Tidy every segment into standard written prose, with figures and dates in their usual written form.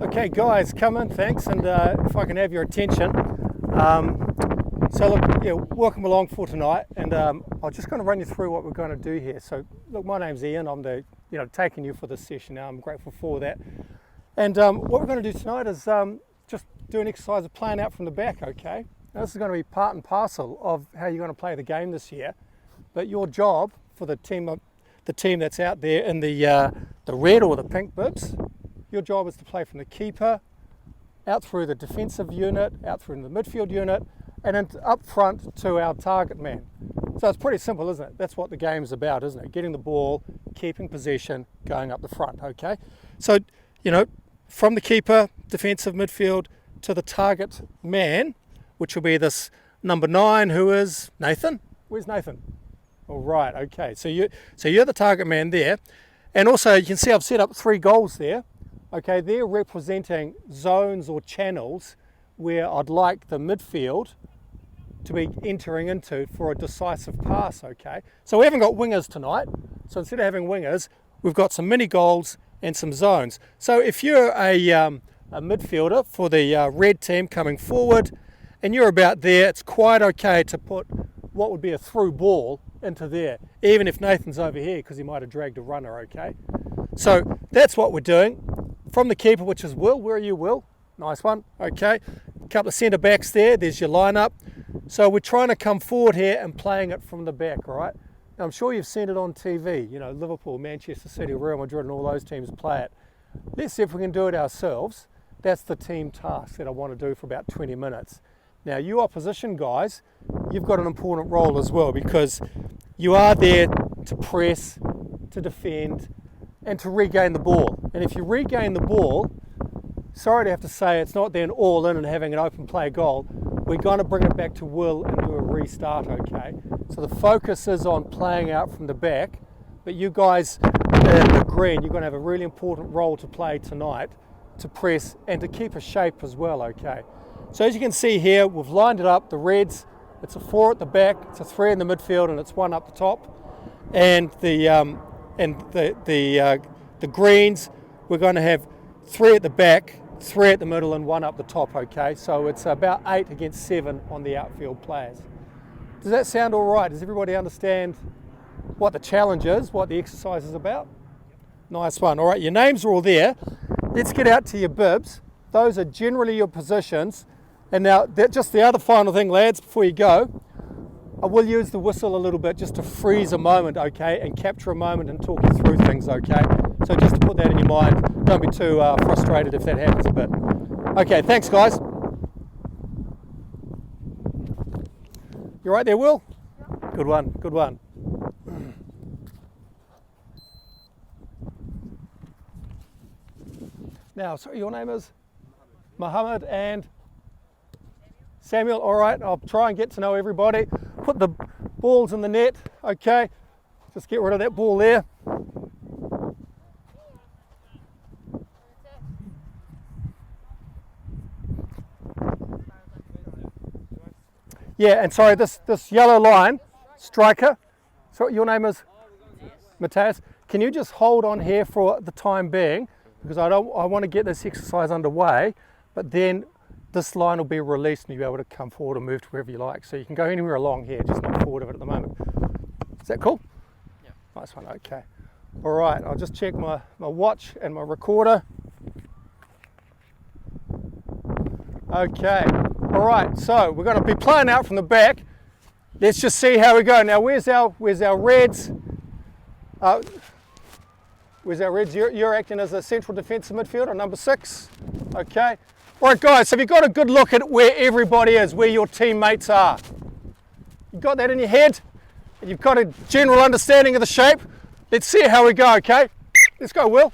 Okay, guys, come in, thanks, and if I can have your attention. So look, yeah, welcome along for tonight, and I'm just going to run you through what we're going to do here. So look, my name's Ian. I'm taking you for this session now. I'm grateful for that. And what we're going to do tonight is just do an exercise of playing out from the back. Okay, now this is going to be part and parcel of how you're going to play the game this year. But your job for the team that's out there in the red or the pink bibs, your job is to play from the keeper, out through the defensive unit, out through the midfield unit, and then up front to our target man. So it's pretty simple, isn't it? That's what the game's about, isn't it? Getting the ball, keeping possession, going up the front, okay? So, from the keeper, defensive midfield, to the target man, which will be this number 9, who is Nathan. Where's Nathan? All right, okay. So you're the target man there. And also you can see I've set up 3 goals there. Okay, they're representing zones or channels where I'd like the midfield to be entering into for a decisive pass, okay? So we haven't got wingers tonight. So instead of having wingers, we've got some mini goals and some zones. So if you're a midfielder for the red team coming forward and you're about there, it's quite okay to put what would be a through ball into there, even if Nathan's over here because he might have dragged a runner, okay? So that's what we're doing. From the keeper, which is Will. Where are you, Will? Nice one. Okay. A couple of centre backs there. There's your lineup. So we're trying to come forward here and playing it from the back, all right? Now, I'm sure you've seen it on TV. Liverpool, Manchester City, Real Madrid, and all those teams play it. Let's see if we can do it ourselves. That's the team task that I want to do for about 20 minutes. Now, you opposition guys, you've got an important role as well because you are there to press, to defend, and to regain the ball. And if you regain the ball, sorry to have to say, it's not then all in and having an open play goal. We're going to bring it back to Will and do a restart, okay? So the focus is on playing out from the back, but you guys in the green, you're going to have a really important role to play tonight to press and to keep a shape as well, okay? So as you can see here, we've lined it up, the reds, it's a 4 at the back, it's a 3 in the midfield, and it's 1 up the top. And the greens, we're going to have 3 at the back, 3 at the middle, and 1 up the top, okay? So it's about 8 against 7 on the outfield players. Does that sound all right? Does everybody understand what the challenge is, what the exercise is about? Nice one. All right, your names are all there. Let's get out to your bibs. Those are generally your positions. And now, just the other final thing, lads, before you go, I will use the whistle a little bit just to freeze a moment, okay, and capture a moment and talk you through things, okay? So just to put that in your mind, don't be too frustrated if that happens a bit. Okay, thanks, guys. You right there, Will? Good one, good one. Now, sorry, your name is? Mohammed and Samuel. All right, I'll try and get to know everybody. Put the balls in the net, okay? Just get rid of that ball there. Yeah, and sorry, this yellow line, striker, so your name is? Matthias. Can you just hold on here for the time being? Because I want to get this exercise underway, but then this line will be released and you'll be able to come forward and move to wherever you like. So you can go anywhere along here, just not forward of it at the moment. Is that cool? Yeah. Nice one, okay. All right, I'll just check my watch and my recorder. Okay, all right, so we're going to be playing out from the back. Let's just see how we go. Now, where's our reds? Where's our reds? You're acting as a central defensive midfielder, number 6. Okay. All right, guys, so have you got a good look at where everybody is, where your teammates are? You got that in your head? And you've got a general understanding of the shape? Let's see how we go, okay? Let's go, Will.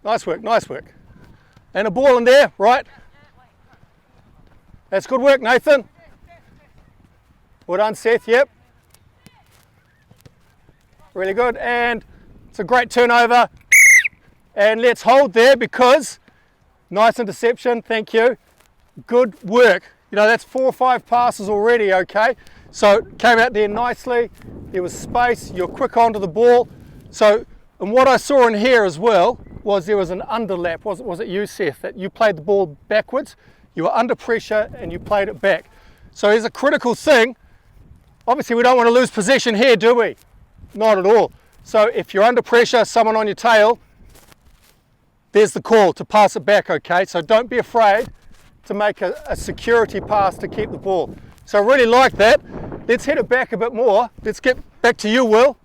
Nice work, nice work. And a ball in there, right? That's good work, Nathan. Well done, Seth, yep. Really good, and it's a great turnover. And let's hold there because nice interception, thank you. Good work. That's 4 or 5 passes already, okay? So it came out there nicely, there was space, you're quick onto the ball. So, and what I saw in here as well was there was an underlap. Was it you, Seth, that you played the ball backwards? You were under pressure and you played it back. So here's a critical thing. Obviously we don't want to lose possession here, do we? Not at all. So if you're under pressure, someone on your tail, there's the call to pass it back, okay? So don't be afraid to make a security pass to keep the ball. So I really like that. Let's hit it back a bit more. Let's get back to you, Will.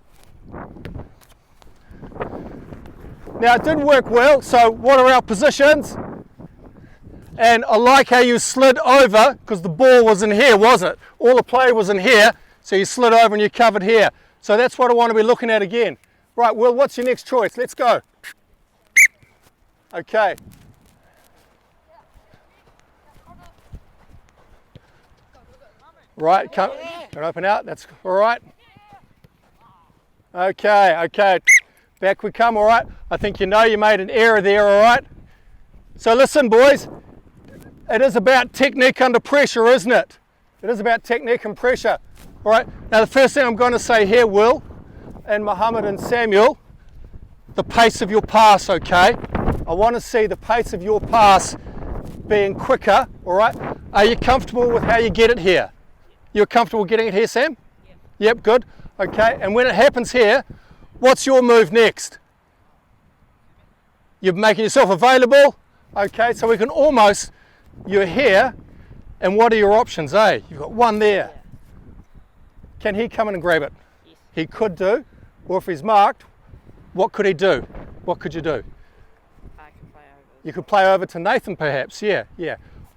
Now it didn't work well, so what are our positions? And I like how you slid over, because the ball was in here, wasn't it? All the play was in here, so you slid over and you covered here. So that's what I want to be looking at again. Right, Will, what's your next choice? Let's go. Okay. Right, come, open out, that's all right. Okay. Back we come, all right. I think you know you made an error there, all right. So listen, boys, it is about technique under pressure, isn't it? It is about technique and pressure. All right, now the first thing I'm going to say here, Will, and Mohammed and Samuel, the pace of your pass, okay? I want to see the pace of your pass being quicker, all right? Are you comfortable with how you get it here? You're comfortable getting it here, Sam? Yep, good. Okay, and when it happens here, what's your move next? You're making yourself available. Okay, so we can almost, you're here, and what are your options, eh? You've got one there. Can he come in and grab it? Yes. He could do, or if he's marked, what could he do? What could you do? I could play over. You could play over to Nathan perhaps, yeah.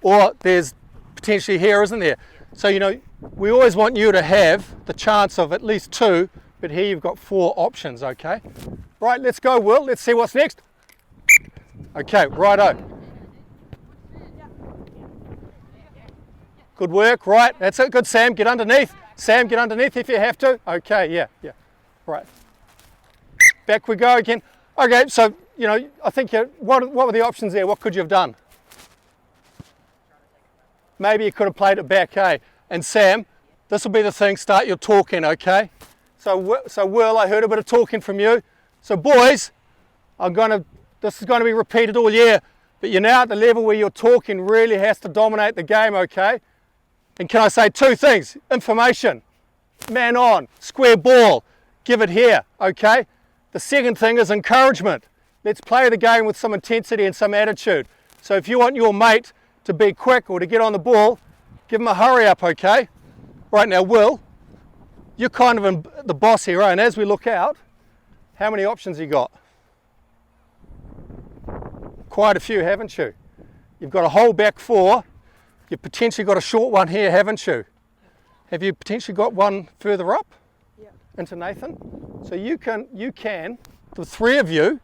Or there's potentially here, isn't there? Yeah. So, you know, we always want you to have the chance of at least two, but here you've got four options, okay? Right, let's go, Will. Let's see what's next. Okay, righto. Good work, right. That's it, good, Sam. Get underneath. Sam, get underneath if you have to. Okay, yeah. Right. Back we go again. Okay, so, you know, I think, what were the options there? What could you have done? Maybe you could have played it back, eh? And Sam, this will be the thing, start your talking, okay? So Will, I heard a bit of talking from you. So boys, this is going to be repeated all year, but you're now at the level where your talking really has to dominate the game, okay? And can I say two things? Information, man on, square ball, give it here, okay? The second thing is encouragement. Let's play the game with some intensity and some attitude. So if you want your mate to be quick or to get on the ball, give him a hurry up, okay? Right now, Will, you're kind of the boss here, right? And as we look out, how many options you got? Quite a few, haven't you? You've got a whole back four. You've potentially got a short one here, haven't you? Have you potentially got one further up? Yeah. Into Nathan? So you can, the three of you,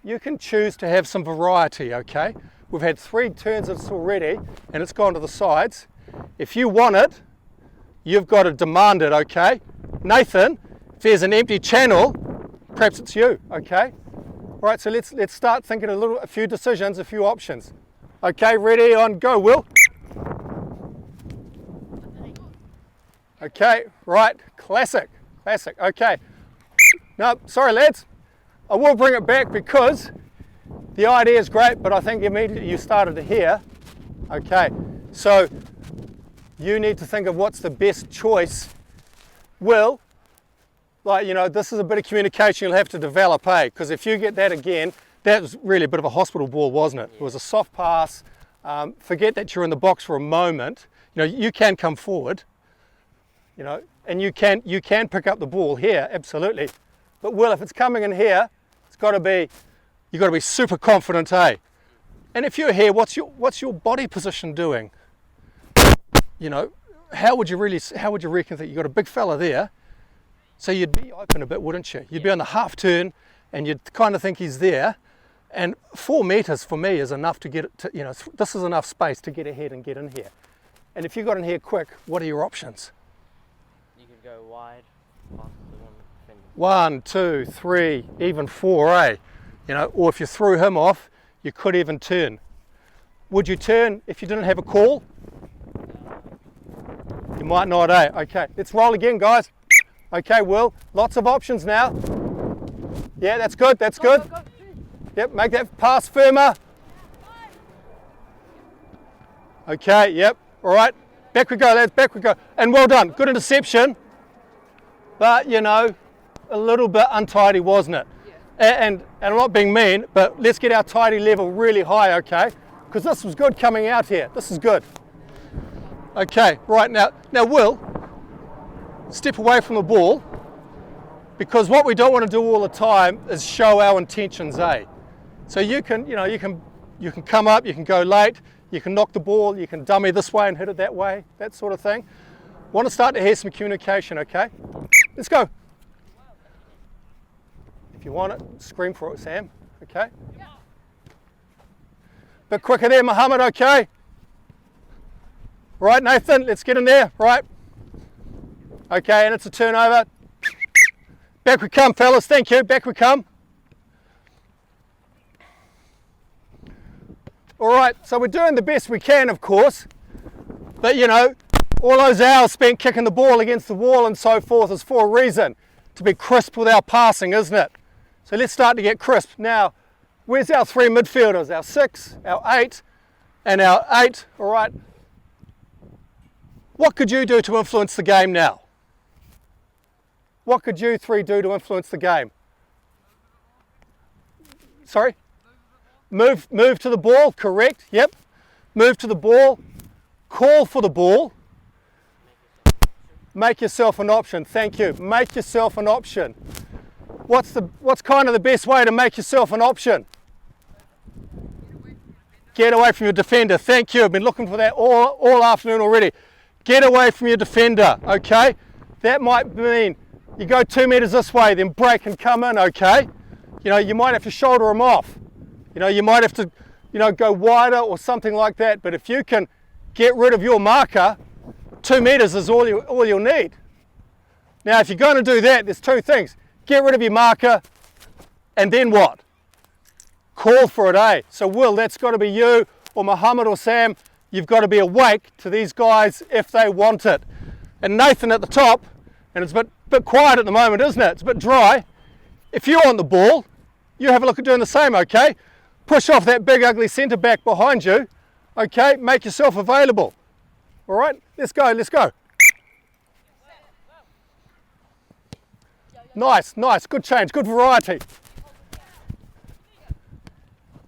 you can choose to have some variety, okay? We've had 3 turns of this already, and it's gone to the sides. If you want it, you've got to demand it, okay? Nathan, if there's an empty channel, perhaps it's you, okay? All right, so let's start thinking a few decisions, a few options. Okay, ready, on, go, Will. Okay, right, classic, okay. No, sorry lads, I will bring it back because the idea is great, but I think immediately you started to hear. Okay, so you need to think of what's the best choice. Will, like, you know, this is a bit of communication you'll have to develop, eh? Because if you get that again, that was really a bit of a hospital ball, wasn't it? It was a soft pass. Forget that you're in the box for a moment. You know, you can come forward, you know, and you can pick up the ball here, absolutely. But Will, if it's coming in here, it's got to be, you've got to be super confident, eh? And if you're here, what's your body position doing? You know, how would you reckon that you got a big fella there? So you'd be open a bit, wouldn't you? You'd be on the half turn, and you'd kind of think he's there. And 4 meters for me is enough to get it to, you know, this is enough space to get ahead and get in here. And if you got in here quick, what are your options? You could go wide, past the one defender. 1, 2, 3, even 4, eh? You know, or if you threw him off, you could even turn. Would you turn if you didn't have a call? You might not, eh? Okay, let's roll again, guys. Okay, Will, lots of options now. Yeah, that's good, that's good. Yep, make that pass firmer. Okay, yep, all right. Back we go, lads, back we go. And well done, good interception. But, you know, a little bit untidy, wasn't it? And I'm not being mean, but let's get our tidy level really high, okay? Because this was good coming out here. This is good. Okay, right now Will, step away from the ball, because what we don't want to do all the time is show our intentions, eh? So you can come up, you can go late, you can knock the ball, you can dummy this way and hit it that way, that sort of thing. Want to start to hear some communication, okay? Let's go. If you want it, scream for it, Sam, okay? Bit quicker there, Mohammed, okay? Right, Nathan, let's get in there, right? Okay, and it's a turnover. Back we come, fellas, thank you, back we come. All right, so we're doing the best we can, of course, but you know, all those hours spent kicking the ball against the wall and so forth is for a reason, to be crisp with our passing, isn't it? So let's start to get crisp. Now, where's our three midfielders? Our 6, our 8, and our 8, all right? What could you do to influence the game now? What could you three do to influence the game? Sorry? Move to the ball, correct, yep. Move to the ball, call for the ball. Make yourself an option, thank you. Make yourself an option. What's kind of the best way to make yourself an option? Get away from your defender, thank you. I've been looking for that all afternoon already. Get away from your defender, okay? That might mean you go 2 meters this way, then break and come in, okay? You know, you might have to shoulder them off. You know, you might have to, you know, go wider or something like that. But if you can get rid of your marker, 2 meters is all you'll need. Now, if you're going to do that, there's two things. Get rid of your marker, and then what? Call for it, eh? So Will, that's got to be you, or Mohammed or Sam. You've got to be awake to these guys if they want it. And Nathan at the top, and it's a bit quiet at the moment, isn't it? It's a bit dry. If you want the ball, you have a look at doing the same, okay? Push off that big ugly centre back behind you, okay? Make yourself available. All right, let's go, let's go. Nice, nice, good change, good variety.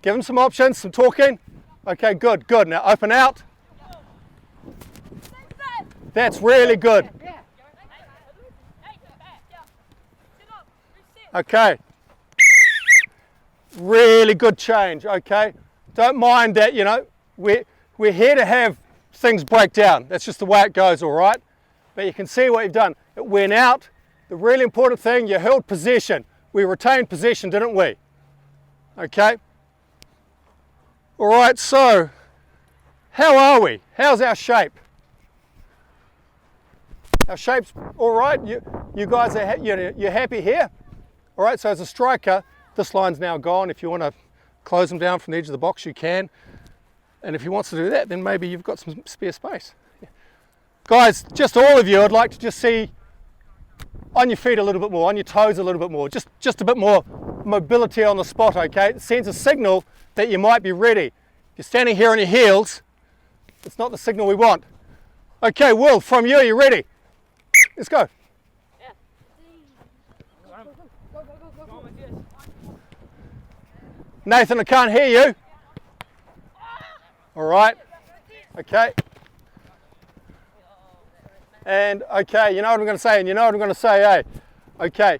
Give them some options, some talking. Okay, good, good. Now open out. That's really good. Okay. Really good change, okay? Don't mind that, you know, we're here to have things break down. That's just the way it goes, all right? But you can see what you've done. It went out. The really important thing, you held possession. We retained possession, didn't we? Okay? All right, so how are we? How's our shape? Our shape's all right. You guys are you're happy here? All right, so as a striker, this line's now gone. If you want to close them down from the edge of the box, you can. And if he wants to do that, then maybe you've got some spare space. Yeah. Guys, just all of you, I'd like to just see on your feet a little bit more, on your toes a little bit more, just a bit more mobility on the spot, okay? It sends a signal that you might be ready. If you're standing here on your heels, it's not the signal we want. Okay, Will, from you, you ready? Let's go. Nathan, I can't hear you. All right. Okay. And okay, you know what I'm going to say, and you know what I'm going to say, eh? Okay.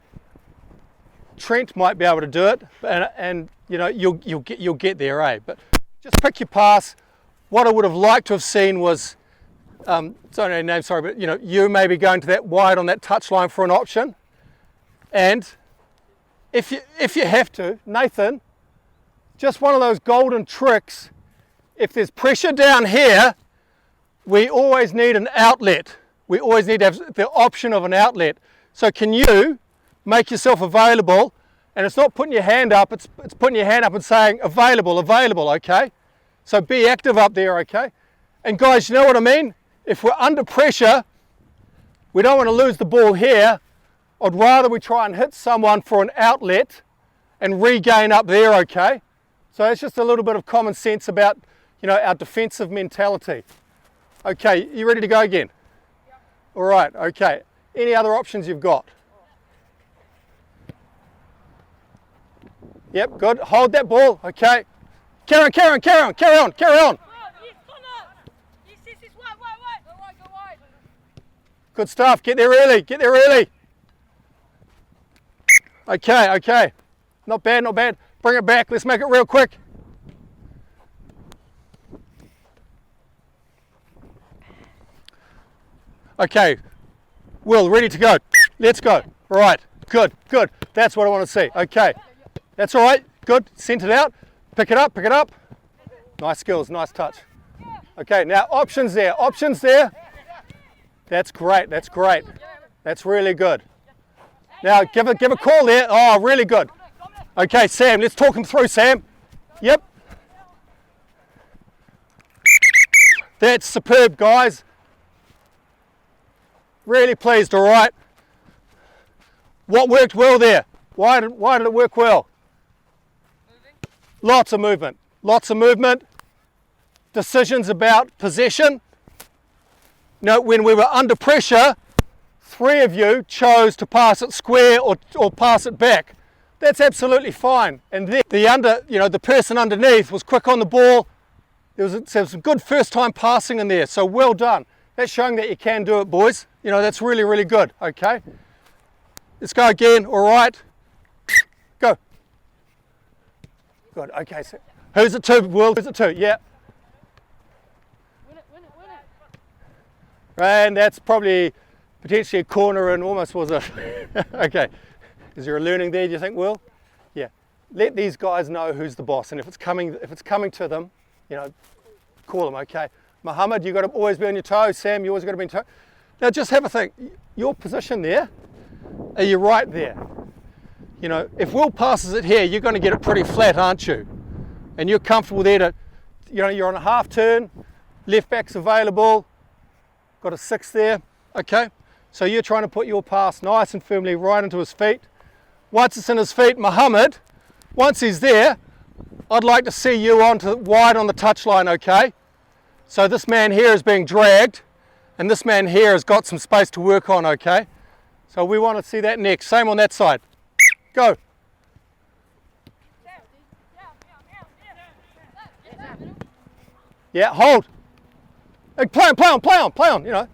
Trent might be able to do it, and you know you'll get there, eh? But just pick your pass. What I would have liked to have seen was, sorry, no name, sorry, but you know you maybe going to that wide on that touch line for an option, and if you have to, Nathan, just one of those golden tricks. If there's pressure down here, we always need an outlet. We always need to have the option of an outlet. So can you make yourself available? And it's not putting your hand up, it's putting your hand up and saying available, available, okay? So be active up there, okay? And guys, you know what I mean? If we're under pressure, We don't want to lose the ball here. I'd rather we try and hit someone for an outlet and regain up there, okay? So it's just a little bit of common sense about, you know, our defensive mentality. Okay, you ready to go again? Yep. All right, okay. Any other options you've got? Yep, good. Hold that ball, okay. Carry on. Good stuff, get there early. Okay. Not bad. Bring it back, let's make it real quick. Okay, Will, ready to go. Let's go. Right, good. That's what I want to see. Okay, that's all right. Good, send it out. Pick it up. Nice skills, nice touch. Okay, now options there. That's great. That's really good. Now give a call there. Oh, really good. Okay, Sam, let's talk him through, Sam. Yep. That's superb, guys. Really pleased, all right. What worked well there? Why did it work well? Lots of movement. Decisions about possession. Now, when we were under pressure, 3 of you chose to pass it square or pass it back. That's absolutely fine. And then the person underneath was quick on the ball. There was some good first time passing in there, so well done. That's showing that you can do it, boys. You know, that's really, really good, okay? Let's go again, all right. Go. Good, okay. So who's it to, Will? Who's it to? Yeah. Win it. And that's probably potentially a corner and almost was a... Okay. Is there a learning there, do you think, Will? Yeah. Let these guys know who's the boss, and if it's coming to them, you know, call them, okay? Mohammed, you've got to always be on your toes. Sam, you always got to be on your toes. Now just have a think. Your position there, are you right there? You know, if Will passes it here, you're going to get it pretty flat, aren't you? And you're comfortable there to, you know, you're on a half turn, left back's available, got a 6 there, okay? So you're trying to put your pass nice and firmly right into his feet. Once it's in his feet, Mohammed, once he's there, I'd like to see you wide on the touchline, okay? So this man here is being dragged, and this man here has got some space to work on, okay? So we want to see that next. Same on that side. Go. Yeah, hold. Hey, play on, you know.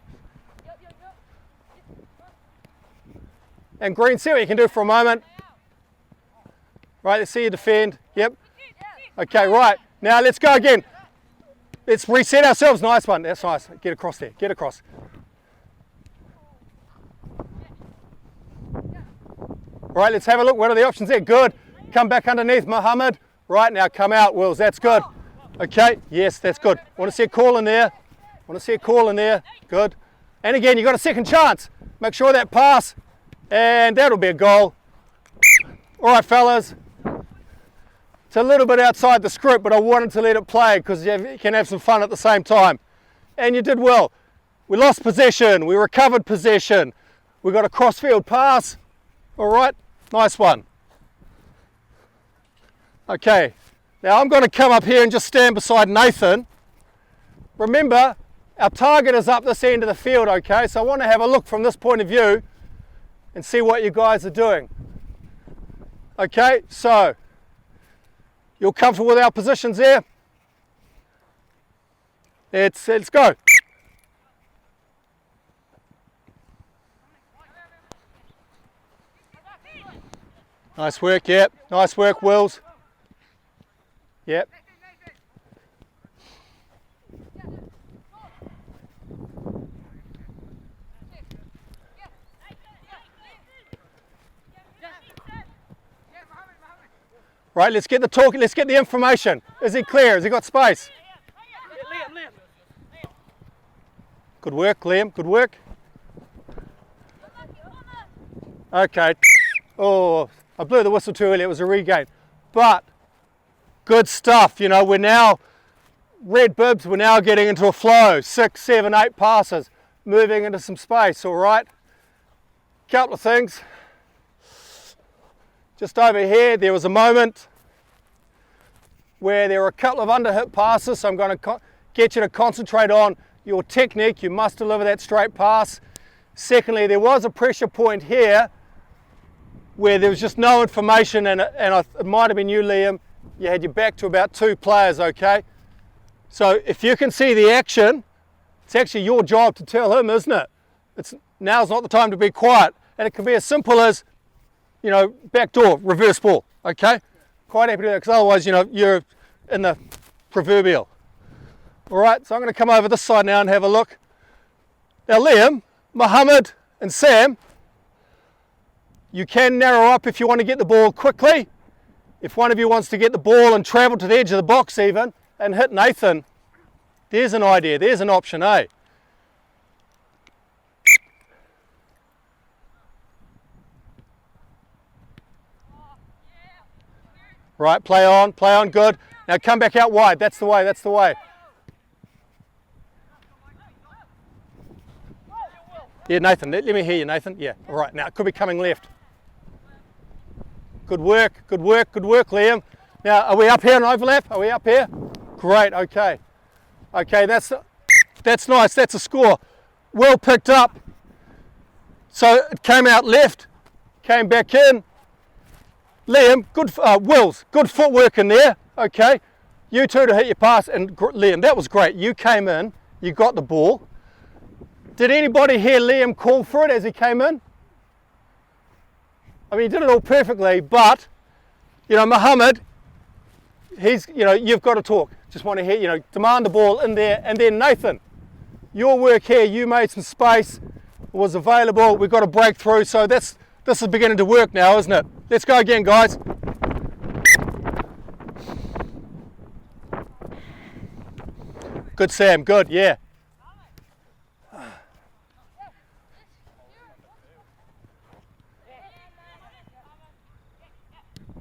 And Green, see what you can do for a moment. Right, let's see you defend. Yep. Okay, right. Now let's go again. Let's reset ourselves. Nice one. That's nice. Get across there. Get across. Right, let's have a look. What are the options there? Good. Come back underneath, Mohammed. Right, now come out, Wills. That's good. Okay. Yes, that's good. Want to see a call in there. Good. And again, you've got a second chance. Make sure that pass. And that'll be a goal. All right, fellas. It's a little bit outside the script, but I wanted to let it play because you can have some fun at the same time. And you did well. We lost possession. We recovered possession. We got a cross-field pass. All right, nice one. Okay, now I'm going to come up here and just stand beside Nathan. Remember, our target is up this end of the field, okay? So I want to have a look from this point of view and see what you guys are doing. Okay, so you're comfortable with our positions there? Let's go. Nice work, yep. Nice work, Wills. Yep. Right, let's get the talk, let's get the information. Is he clear? Has he got space? Good work, Liam, good work. Okay. Oh, I blew the whistle too early, it was a regain. But, good stuff, you know, we're now, red bibs, we're now getting into a flow. 6, 7, 8 passes. moving into some space, all right? Couple of things. Just over here, there was a moment where there were a couple of under-hit passes, so I'm going to get you to concentrate on your technique. You must deliver that straight pass. Secondly, there was a pressure point here where there was just no information, and it might have been you, Liam. You had your back to about 2 players, okay? So if you can see the action, it's actually your job to tell him, isn't it? Now's not the time to be quiet. And it can be as simple as, you know, back door, reverse ball, okay? Quite happy to do that, because otherwise, you know, you're in the proverbial. All right, so I'm going to come over this side now and have a look. Now, Liam, Mohammed and Sam, you can narrow up if you want to get the ball quickly. If one of you wants to get the ball and travel to the edge of the box even and hit Nathan, there's an idea, there's an option, eh? Right, play on, good. Now come back out wide, that's the way, that's the way. Yeah, Nathan, let me hear you, Nathan. Yeah, all right, now it could be coming left. Good work, Liam. Now, are we up here in overlap? Are we up here? Great, okay. Okay, that's nice, that's a score. Well picked up. So it came out left, came back in. Liam, good footwork in there, okay. You two to hit your pass, and Liam, that was great. You came in, you got the ball. Did anybody hear Liam call for it as he came in? I mean, he did it all perfectly, but, you know, Mohammed, you've got to talk. Just want to hear, you know, demand the ball in there. And then Nathan, your work here, you made some space, was available, we've got a breakthrough, so this is beginning to work now, isn't it? Let's go again, guys. Good, Sam, good, yeah.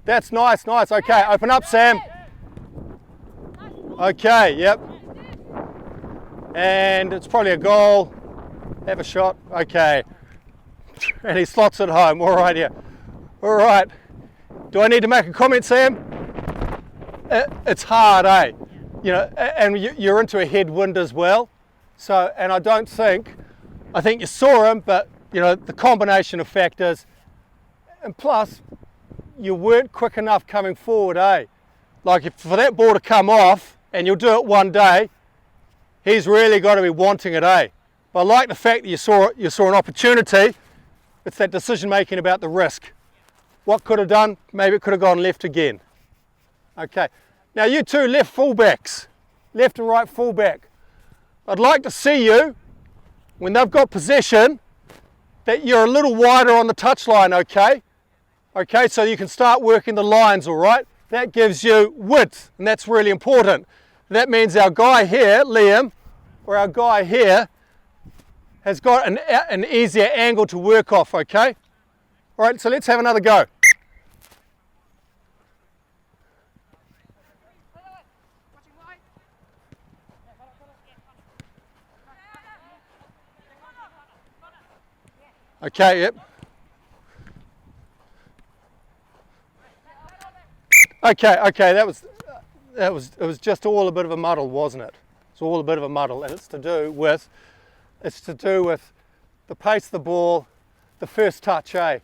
That's nice, okay, open up, Sam. Okay, yep. And it's probably a goal. Have a shot, okay. And he slots it home, all right, yeah. All right. Do I need to make a comment, Sam? It's hard, eh? You know, and you're into a headwind as well. So, and I think you saw him, but, you know, the combination of factors, and plus, you weren't quick enough coming forward, eh? Like, for that ball to come off, and you'll do it one day, he's really got to be wanting it, eh? But I like the fact that you saw an opportunity. It's that decision making about the risk. What could have done? Maybe it could have gone left again. Okay. Now you two left fullbacks, left and right fullback. I'd like to see you, when they've got possession, that you're a little wider on the touchline, okay? Okay, so you can start working the lines, all right? That gives you width, and that's really important. That means our guy here, Liam, or our guy here, has got an easier angle to work off, okay? All right, so let's have another go. Okay, yep. Okay, it was just all a bit of a muddle, wasn't it? It's all a bit of a muddle, and it's to do with the pace of the ball, the first touch, eh?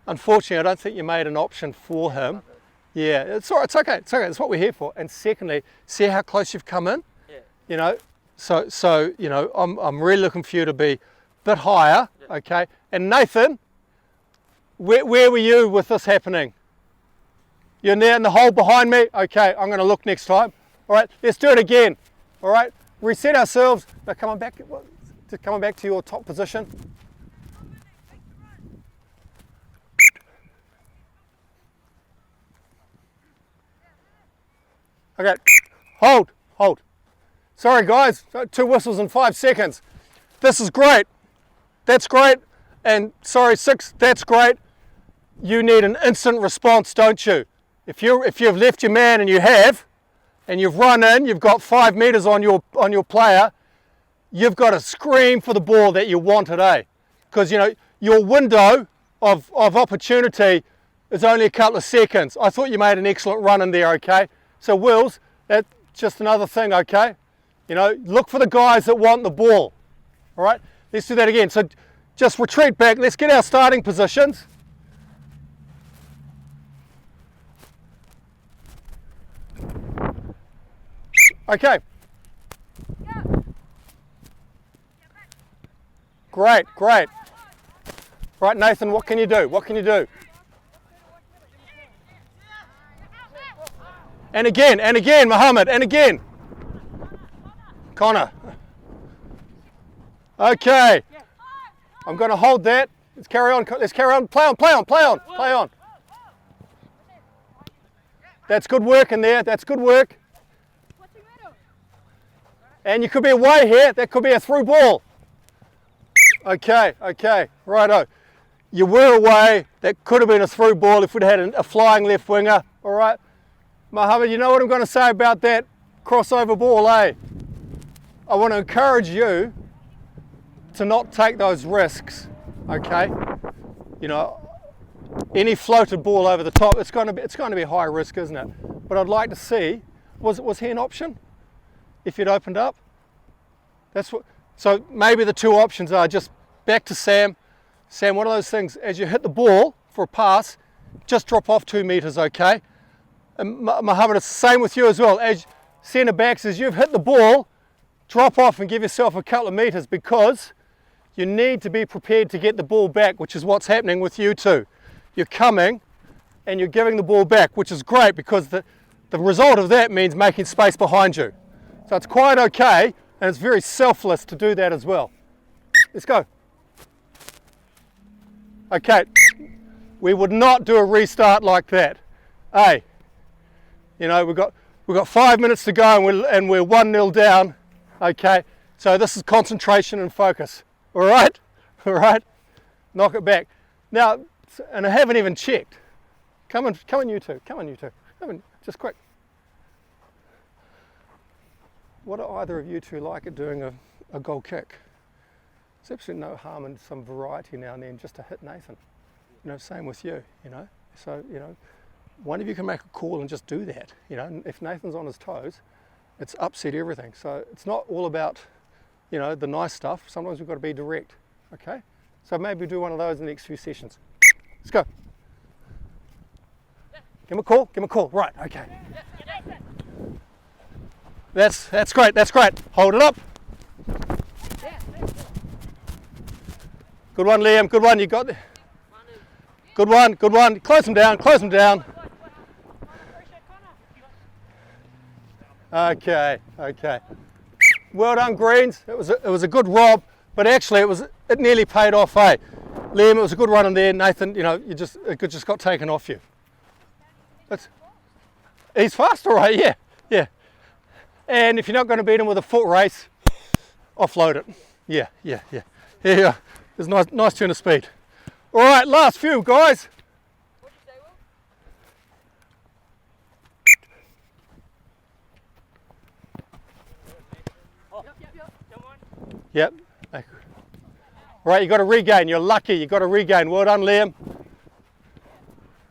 Unfortunately, I don't think you made an option for him. Yeah, it's all right, it's okay, that's what we're here for. And secondly, see how close you've come in? Yeah. You know, so you know, I'm really looking for you to be a bit higher, okay? And Nathan, where were you with this happening? You're in there in the hole behind me? Okay, I'm going to look next time. All right, let's do it again. All right, reset ourselves. Now coming back to your top position. Okay, hold. Sorry guys, 2 whistles in 5 seconds. This is great. That's great. And sorry, 6, that's great. You need an instant response, don't you? If you've left your man and you've run in, you've got 5 meters on your player, you've got to scream for the ball that you want today. Because, you know, your window of opportunity is only a couple of seconds. I thought you made an excellent run in there, okay? So, Wills, that's just another thing, okay? You know, look for the guys that want the ball. All right, let's do that again. So, just retreat back. Let's get our starting positions. Okay. Great, great. Right, Nathan, what can you do? What can you do? And again, Mohammed, and again. Connor. Okay. I'm going to hold that. Let's carry on. Let's carry on. Play on, play on, play on, play on. That's good work in there. That's good work. And you could be away here. That could be a through ball. Okay, okay, righto. You were away. That could have been a through ball if we'd had a flying left winger. All right. Mohammed, you know what I'm going to say about that crossover ball, eh? I want to encourage you to not take those risks, okay? You know, any floated ball over the top, it's going to be high risk, isn't it? But I'd like to see, was he an option? If you'd opened up? That's what. So maybe the two options are just back to Sam. Sam, one of those things, as you hit the ball for a pass, just drop off 2 meters, okay? And Mohammed, it's the same with you as well. As centre backs, as you've hit the ball, drop off and give yourself a couple of meters, because you need to be prepared to get the ball back, which is what's happening with you two. You're coming and you're giving the ball back, which is great, because the result of that means making space behind you. So it's quite okay, and it's very selfless to do that as well. Let's go. Okay, we would not do a restart like that. Hey, you know, we've got 5 minutes to go and we're 1-0 down. Okay, so this is concentration and focus. All right, all right, knock it back. Now, and I haven't even checked. Come on, you two. Come on, just quick. What do either of you two like at doing a goal kick? There's absolutely no harm in some variety now and then, just to hit Nathan. You know, same with you, you know. So, you know, one of you can make a call and just do that. You know, and if Nathan's on his toes, it's upset everything. So it's not all about, you know, the nice stuff. Sometimes we've got to be direct, okay? So maybe do one of those in the next few sessions. Let's go. Give him a call, right, okay. That's great, Hold it up. Good one, Liam, good one, you got it. Good one. Close him down. Okay. Well done, Greens. It was a good rob, but actually it nearly paid off, eh? Liam, it was a good run in there. Nathan, you know, it just got taken off you. He's fast, all right, yeah. And if you're not going to beat him with a foot race, offload it. Yeah. Here, there's a nice turn of speed. All right, last few, guys. What'd you say, Will? Yep. All right, you got to regain. You're lucky. You got to regain. Well done, Liam.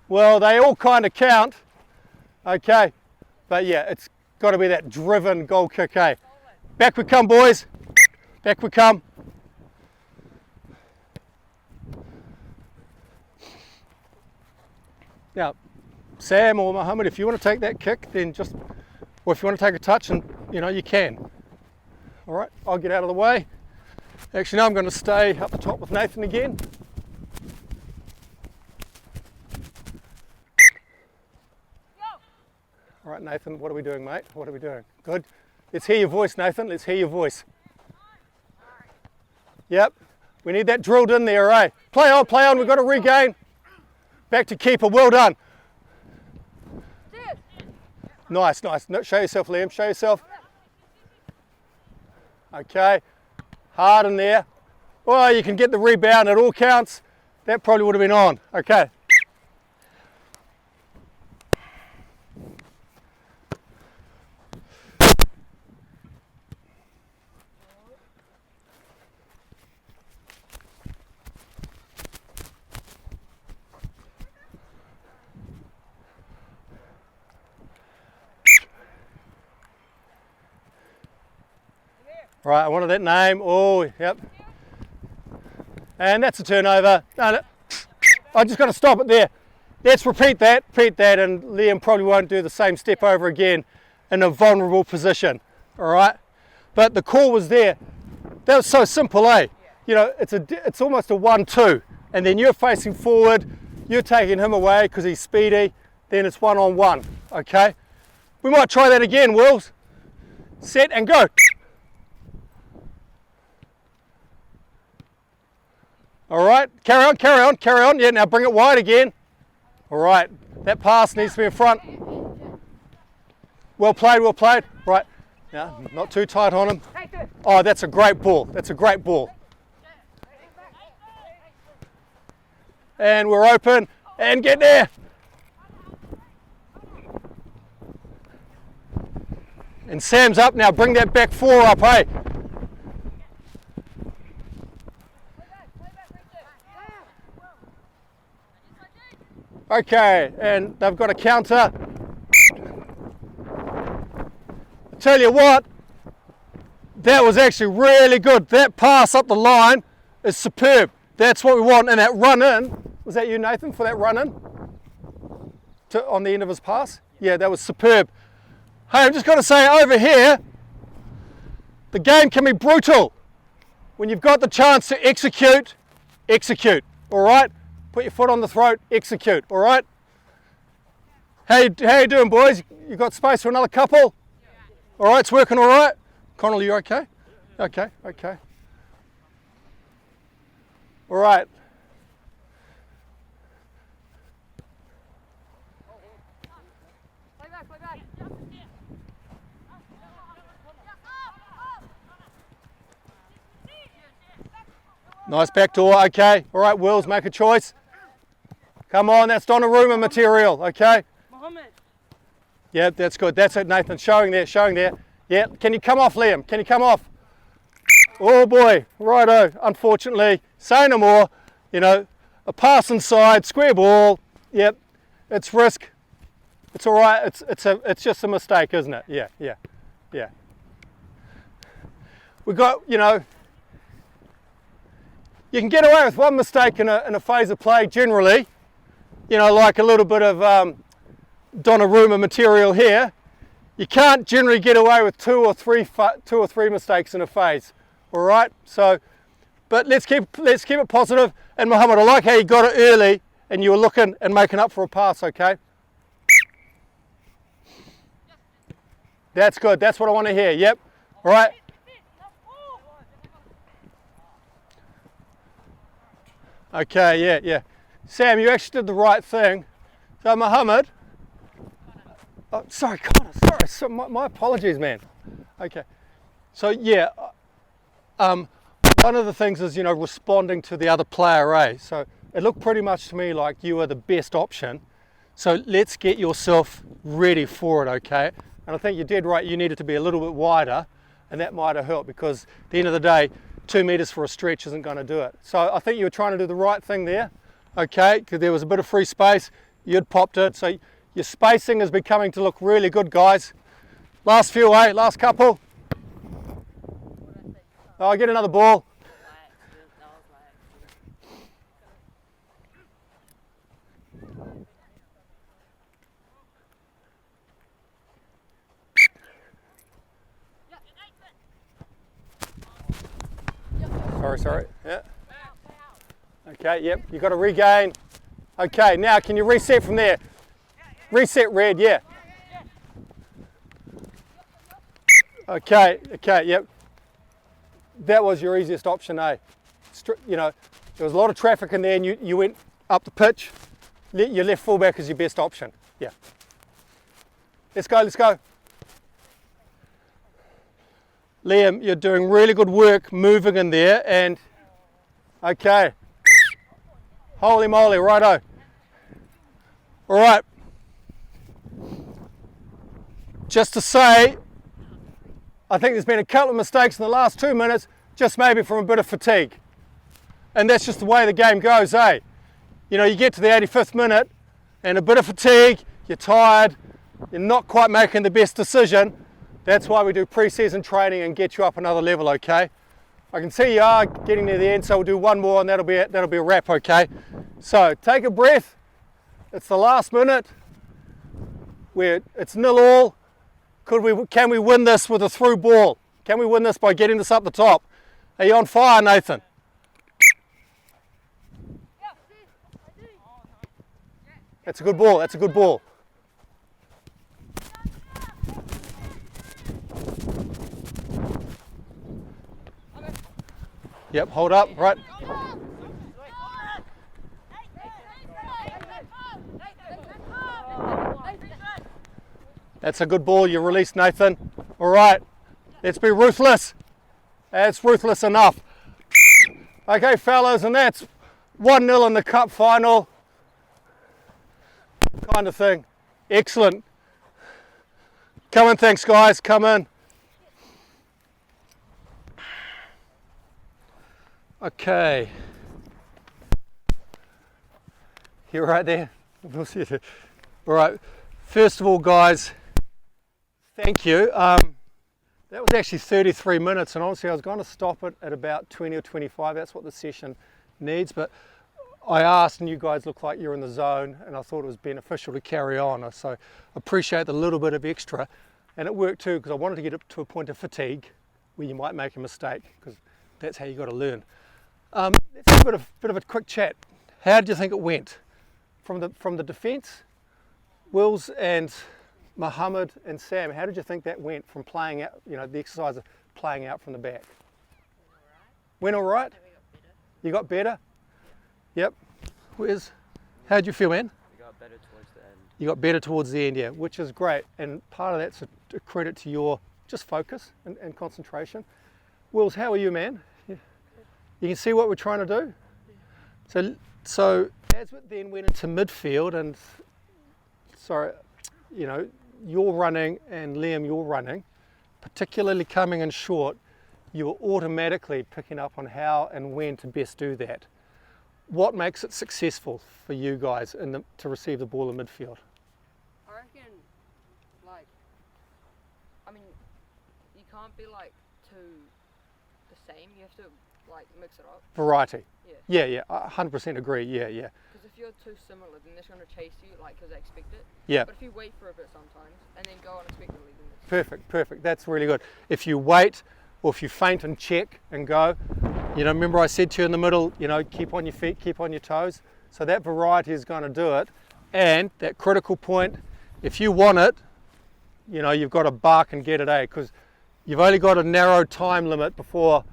Well, they all kind of count. Okay. But yeah, it's got to be that driven goal kick, eh? Back we come, boys. Back we come. Now, Sam or Mohammed, if you want to take that kick, then or if you want to take a touch, and you know, you can. All right, I'll get out of the way. Actually, no, I'm going to stay up the top with Nathan again. All right, Nathan, what are we doing, mate? What are we doing? Good. Let's hear your voice, Nathan. Let's hear your voice. Yep, we need that drilled in there, eh? Play on, we've got to regain. Back to keeper, well done. Nice. No, show yourself, Liam, show yourself. Okay, hard in there. Well, you can get the rebound, it all counts. That probably would have been on, okay. Right, I wanted that name. Oh, yep. And that's a turnover. No, I just got to stop it there. Let's repeat that, and Liam probably won't do the same step over again in a vulnerable position. All right, but the call was there. That was so simple, eh? You know, it's almost a 1-2, and then you're facing forward, you're taking him away because he's speedy. Then it's 1-on-1. Okay, we might try that again, Wills. Set and go. All right, carry on. Yeah, now bring it wide again. All right, that pass needs to be in front. Well played. Right, now not too tight on him. Oh, that's a great ball. And we're open, and get there. And Sam's up now, bring that back 4 up, hey. Okay, and they've got a counter. I tell you what, that was actually really good. That pass up the line is superb. That's what we want. And that run in, was that you, Nathan, for that run in? On the end of his pass? Yeah, that was superb. Hey, I'm just going to say over here, the game can be brutal. When you've got the chance to execute, all right? Put your foot on the throat, execute, all right? How you doing, boys? You got space for another couple? All right, it's working all right? Connell, you okay? Okay. All right. Nice backdoor, okay. All right, Wills, make a choice. Come on, that's Donnarumma material, okay? Mohammed. Yeah, that's good. That's it, Nathan. Showing there. Yeah, can you come off, Liam? Can you come off? Oh boy, righto. Unfortunately, say no more. You know, a pass inside, square ball. Yep, it's risk. It's all right. It's just a mistake, isn't it? Yeah. We got, you know, you can get away with one mistake in a phase of play generally. You know, like a little bit of Donnarumma material here. You can't generally get away with two or three mistakes in a phase. All right. So, but let's keep it positive. And Mohammed, I like how you got it early and you were looking and making up for a pass. Okay. That's good. That's what I want to hear. Yep. All right. Okay. Yeah. Sam, you actually did the right thing. So Mohammed. Oh, sorry, Connor. Sorry. So my apologies, man. Okay. So yeah. One of the things is, you know, responding to the other player, eh? So it looked pretty much to me like you were the best option. So let's get yourself ready for it, okay? And I think you did right. You needed to be a little bit wider, and that might have helped because at the end of the day, 2 meters for a stretch isn't going to do it. So I think you were trying to do the right thing there, okay? Because there was a bit of free space. You'd popped it. So your spacing is becoming to look really good, guys. Last few, eh? Last couple. Oh, get another ball. Sorry. Yeah. Okay, yep. You've got to regain. Okay, now can you reset from there? Reset, Red, yeah. Okay, yep. That was your easiest option, eh? You know, there was a lot of traffic in there and you went up the pitch. Your left fullback is your best option. Yeah. Let's go. Liam, you're doing really good work moving in there and okay. Holy moly, righto. All right. Just to say, I think there's been a couple of mistakes in the last 2 minutes, just maybe from a bit of fatigue. And that's just the way the game goes, eh? You know, you get to the 85th minute and a bit of fatigue, you're tired, you're not quite making the best decision. That's why we do pre-season training and get you up another level, okay? I can see you are getting near the end, so we'll do one more and that'll be a wrap, okay? So take a breath. It's the last minute. It's 0-all. Can we win this with a through ball? Can we win this by getting this up the top? Are you on fire, Nathan? That's a good ball. That's a good ball. Yep, hold up, right. That's a good ball you released, Nathan. All right, let's be ruthless. That's ruthless enough. Okay, fellas, and that's 1-0 in the cup final. Kind of thing. Excellent. Come in, thanks guys, come in. Okay. You're right there. We'll see you. All right. First of all, guys, thank you. That was actually 33 minutes, and honestly, I was going to stop it at about 20 or 25. That's what the session needs, but I asked, and you guys look like you're in the zone, and I thought it was beneficial to carry on. So I appreciate the little bit of extra, and it worked too because I wanted to get up to a point of fatigue where you might make a mistake, because that's how you got to learn. Let's have a bit of a quick chat. How did you think it went from the defence? Wills and Mohammed and Sam, how did you think that went from playing out, the exercise of playing out from the back? Went all right? You got better? Yep. How did you feel, man? We got better towards the end. You got better towards the end, yeah, which is great. And part of that's a credit to your just focus and concentration. Wills, how are you, man? You can see what we're trying to do? So as we then went into midfield, and sorry, you're running and Liam, you're running, particularly coming in short, you're automatically picking up on how and when to best do that. What makes it successful for you guys to receive the ball in midfield? I reckon, you can't be too the same. You have to mix it up. Variety. Yeah. Yeah, 100% agree. Yeah. Because if you're too similar, then they're going to chase you because they expect it. Yeah. But if you wait for a bit sometimes and then go unexpectedly, then Perfect. That's really good. If you wait, or if you feint and check and go, remember I said to you in the middle, keep on your feet, keep on your toes. So that variety is going to do it. And that critical point, if you want it, you've got to bark and get it, because you've only got a narrow time limit before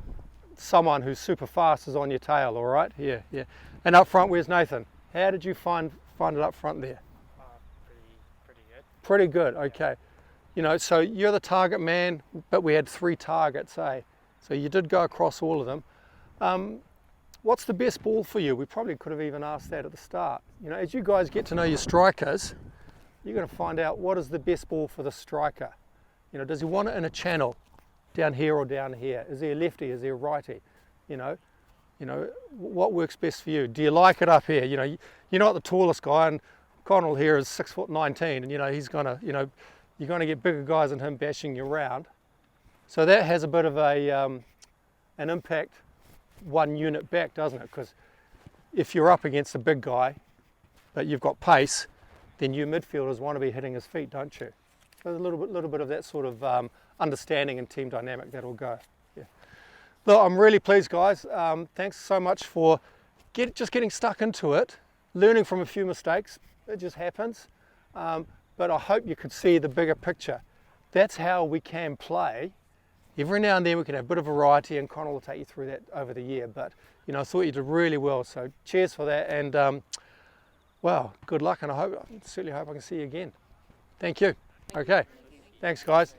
someone who's super fast is on your tail, all right? Yeah. And up front, where's Nathan? How did you find it up front there? Pretty good. Pretty good, okay. So you're the target man, but we had 3 targets, eh? So you did go across all of them. What's the best ball for you? We probably could have even asked that at the start. As you guys get to know your strikers, you're going to find out what is the best ball for the striker. Does he want it in a channel, down here or down here? Is he a lefty? Is he a righty? What works best for you? Do you like it up here? You're not the tallest guy, and Connell here is 6'19", and he's gonna, you're gonna get bigger guys than him bashing you around. So that has a bit of an impact 1 unit back, doesn't it? Because if you're up against a big guy, but you've got pace, then you midfielders want to be hitting his feet, don't you? So there's a little bit of that sort of understanding and team dynamic that'll go. Yeah. Look, I'm really pleased, guys. Thanks so much for just getting stuck into it, learning from a few mistakes. It just happens. But I hope you could see the bigger picture. That's how we can play. Every now and then we can have a bit of variety, and Connell will take you through that over the year. But I thought you did really well. So cheers for that, and well, good luck, and I certainly hope I can see you again. Thank you. Okay, thanks guys.